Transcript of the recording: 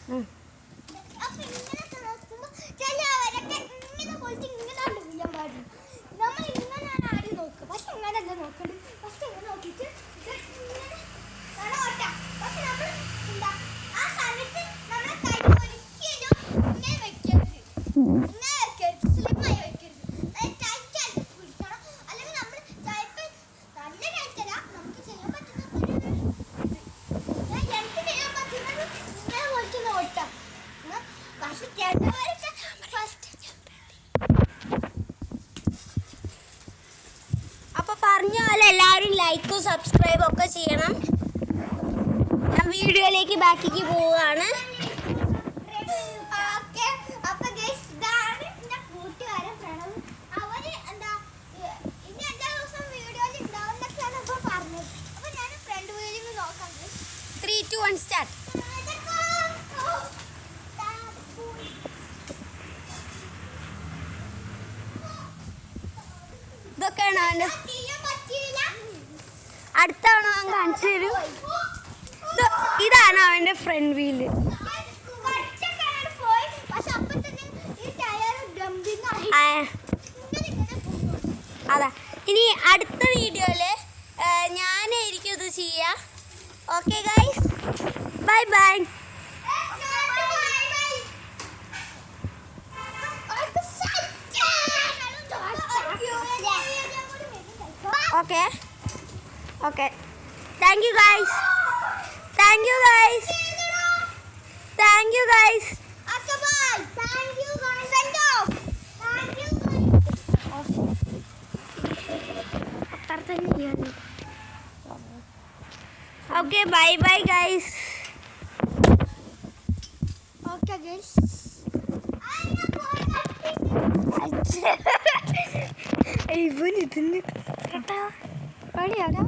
അപ്പൊ ഇങ്ങനെയൊക്കെ നോക്കുമ്പോ ചിലവരൊക്കെ ഇങ്ങനെ പോയിട്ട് ഇങ്ങനെ വീഴാൻ പാടില്ല. നമ്മൾ ഇങ്ങനെയാണ് ആദ്യം നോക്കുക. പക്ഷെ ഇങ്ങനെയല്ല നോക്കണ്ട്. ഫസ്റ്റ് ഇങ്ങനെ നോക്കിയിട്ട് ഇങ്ങനെ ഓട്ടാം. പക്ഷെ നമ്മൾ എന്താ ആ സമയത്ത് നമ്മളെ കൈ ഒരിക്കലും ഇങ്ങനെ വെക്കരുത്. ഇങ്ങനെ വെക്കരുത്. സ്ലിപ്പായി വെക്കരുത്. ടൈറ്റ് ആയിട്ട് പിടിക്കണം. അല്ലെങ്കിൽ നമ്മൾ ചിലപ്പോൾ നല്ല ടൈറ്റല്ല നമുക്ക് ചെയ്യാൻ പറ്റുന്ന എനിക്ക് ചെയ്യാൻ പറ്റുന്നത് ഇങ്ങനെ പോയിട്ട് ഓട്ടാം. പക്ഷെ ചിലവരൊക്കെ ഫസ്റ്റ് അപ്പോൾ പറഞ്ഞ പോലെ എല്ലാവരും ലൈക്കും സബ്സ്ക്രൈബും ഒക്കെ ചെയ്യണം. ഞാൻ വീഡിയോയിലേക്ക് ബാക്കിക്ക് പോവുകയാണ്. അപ്പൊ ഇതാണ് എന്റെ കൂട്ടുകാരൻ പ്രണവ്. അവര് എന്താ ഇനി 5 ദിവസം വീഡിയോയിൽ ഉണ്ടാവുന്നൊക്കെയാണ് ഇപ്പൊ പറഞ്ഞത്. അപ്പൊ ഞാൻ ഫ്രണ്ട് വീഡിയോയിൽ നോക്കാം. 3, 2, 1 സ്റ്റാർട്ട്. ഇതൊക്കെയാണ് അവൻ്റെ. അടുത്ത തവണ ഞാൻ കാണിച്ചു തരും. ഇതാണ് അവൻ്റെ ഫ്രണ്ട് വീല്. അതാ ഇനി അടുത്ത വീഡിയോയില് ഞാനായിരിക്കും ഇത് ചെയ്യുക. Okay guys, bye bye. Okay. Okay. Thank you guys. Thank you guys. Thank you guys. Bye. Thank you guys. Send off. Thank you guys. Okay, bye bye guys. Okay guys. ഇവൻ ഇതിന് കേട്ടാ പണിയാടാ.